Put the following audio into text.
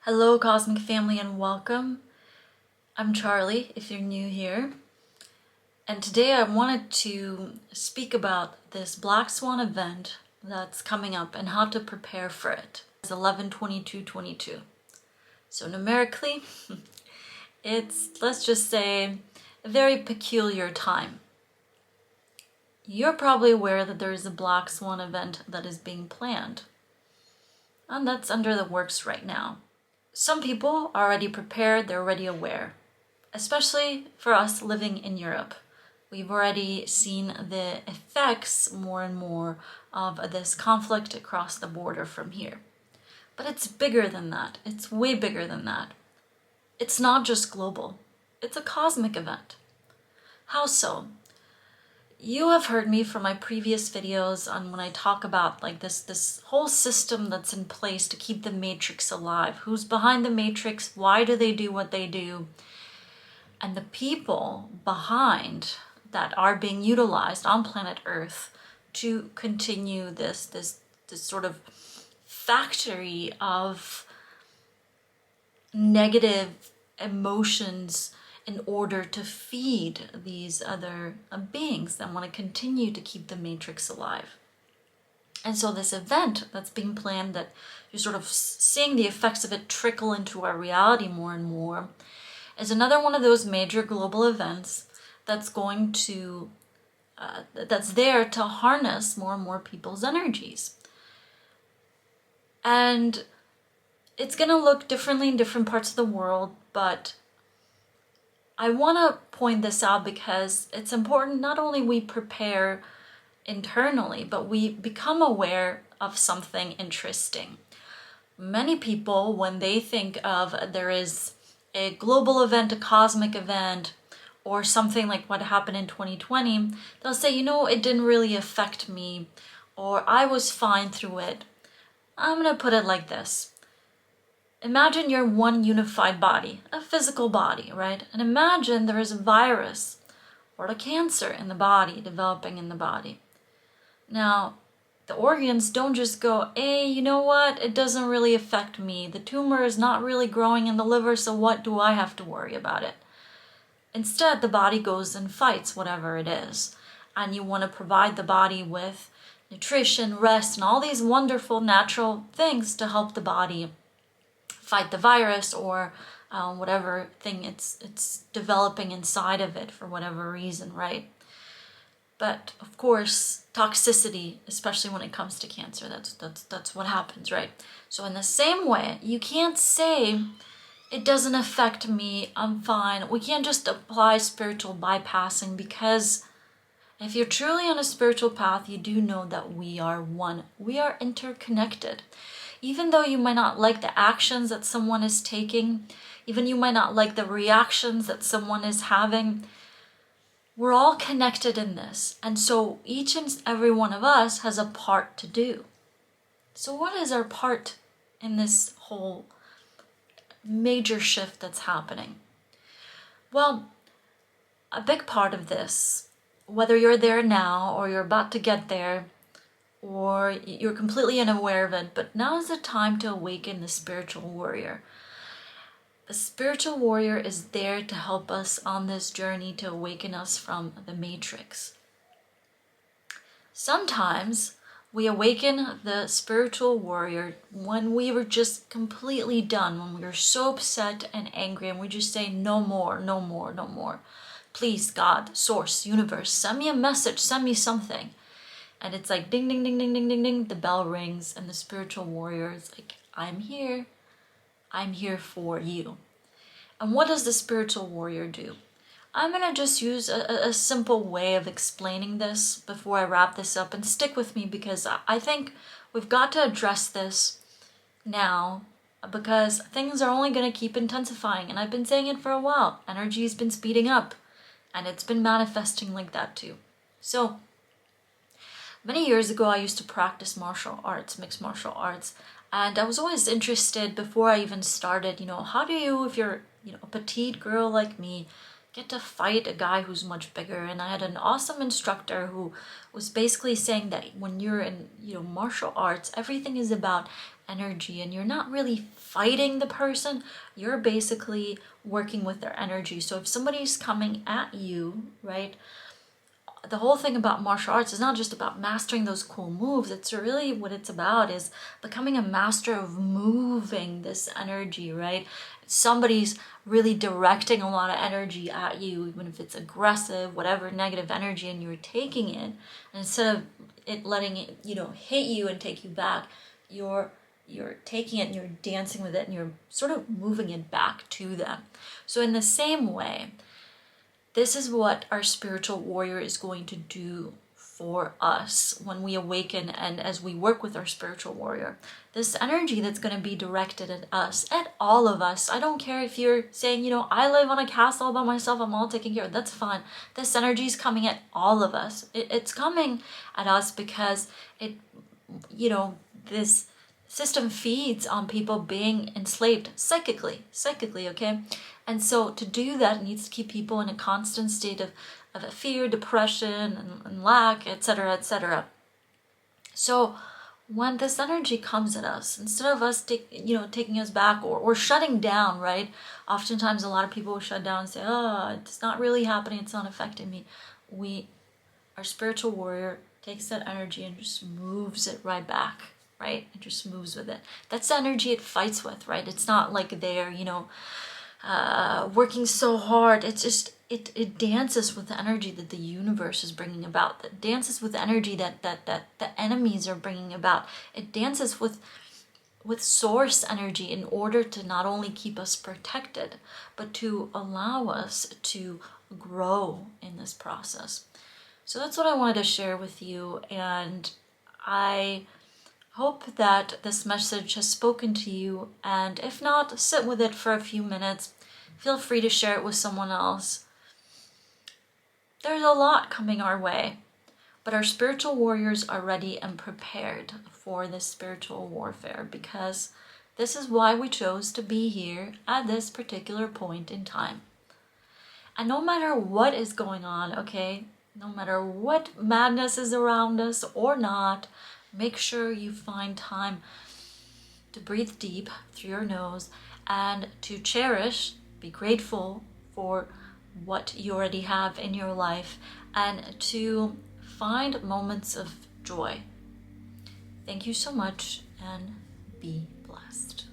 Hello, Cosmic Family, and welcome. I'm Charlie, if you're new here. And today I wanted to speak about this Black Swan event that's coming up and how to prepare for it. It's 11/22/22. So numerically, it's, let's just say, a very peculiar time. You're probably aware that there is a Black Swan event that is being planned. And that's under the works right now. Some people are already prepared, they're already aware, especially for us living in Europe. We've already seen the effects more and more of this conflict across the border from here. But it's bigger than that. It's way bigger than that. It's not just global. It's a cosmic event. How so? You have heard me from my previous videos on when I talk about like this whole system that's in place to keep the matrix alive. Who's behind the matrix? Why do they do what they do? And the people behind that are being utilized on planet Earth to continue this sort of factory of negative emotions in order to feed these other beings that want to continue to keep the matrix alive. And so this event that's being planned, that you're sort of seeing the effects of it trickle into our reality more and more, is another one of those major global events that's going to, that's there to harness more and more people's energies. And it's going to look differently in different parts of the world, but I want to point this out because it's important not only we prepare internally, but we become aware of something interesting. Many people, when they think of there is a global event, a cosmic event, or something like what happened in 2020, they'll say, you know, it didn't really affect me, or I was fine through it. I'm going to put it like this. Imagine you're one unified body, a physical body, right? And imagine there is a virus or a cancer in the body, developing in the body. Now, the organs don't just go, hey, you know what? It doesn't really affect me. The tumor is not really growing in the liver, so what do I have to worry about it? Instead, the body goes and fights whatever it is. And you want to provide the body with nutrition, rest, and all these wonderful natural things to help the body fight the virus or whatever thing it's developing inside of it for whatever reason, right? But of course, toxicity, especially when it comes to cancer, that's what happens, right? So in the same way, you can't say it doesn't affect me, I'm fine. We can't just apply spiritual bypassing, because if you're truly on a spiritual path, you do know that we are one. We are interconnected. Even though you might not like the actions that someone is taking, even you might not like the reactions that someone is having, we're all connected in this. And so each and every one of us has a part to do. So what is our part in this whole major shift that's happening? Well, a big part of this, whether you're there now or you're about to get there, or you're completely unaware of it, but now is the time to awaken the spiritual warrior. The spiritual warrior is there to help us on this journey to awaken us from the matrix. Sometimes we awaken the spiritual warrior when we were just completely done, when we were so upset and angry, and we just say, no more, no more, no more. Please, God, source, universe, send me a message, send me something. And it's like ding, ding, ding, ding, ding, ding, ding. The bell rings and the spiritual warrior is like, I'm here. I'm here for you. And what does the spiritual warrior do? I'm going to just use a simple way of explaining this before I wrap this up, and stick with me, because I think we've got to address this now, because things are only going to keep intensifying. And I've been saying it for a while. Energy has been speeding up, and it's been manifesting like that too. So many years ago, I used to practice martial arts, mixed martial arts, and I was always interested before I even started, how do you, if you're, a petite girl like me, get to fight a guy who's much bigger? And I had an awesome instructor who was basically saying that when you're in, martial arts, everything is about energy, and you're not really fighting the person, you're basically working with their energy. So if somebody's coming at you, right, the whole thing about martial arts is not just about mastering those cool moves. It's really what it's about is becoming a master of moving this energy, right? Somebody's really directing a lot of energy at you, even if it's aggressive, whatever negative energy, and you're taking it, and instead of it letting it, hit you and take you back, you're taking it and you're dancing with it and you're sort of moving it back to them. So in the same way, this is what our spiritual warrior is going to do for us when we awaken and as we work with our spiritual warrior. This energy that's going to be directed at us, at all of us. I don't care if you're saying, I live on a castle all by myself, I'm all taken care of. That's fine. This energy is coming at all of us. It's coming at us because this system feeds on people being enslaved psychically, okay? And so to do that, it needs to keep people in a constant state of fear, depression, and lack, etc., etc. So when this energy comes at us, instead of us taking us back or shutting down, right? Oftentimes a lot of people will shut down and say, oh, it's not really happening, it's not affecting me. Our spiritual warrior takes that energy and just moves it right back, right? It just moves with it. That's the energy it fights with, right? It's not like they're, working so hard. It's just, it dances with the energy that the universe is bringing about. It dances with the energy that the enemies are bringing about. It dances with source energy in order to not only keep us protected, but to allow us to grow in this process. So that's what I wanted to share with you, and I hope that this message has spoken to you, and if not, sit with it for a few minutes. Feel free to share it with someone else. There's a lot coming our way, but our spiritual warriors are ready and prepared for this spiritual warfare, because this is why we chose to be here at this particular point in time. And no matter what is going on, okay, no matter what madness is around us or not, make sure you find time to breathe deep through your nose and to cherish, be grateful for what you already have in your life, and to find moments of joy. Thank you so much, and be blessed.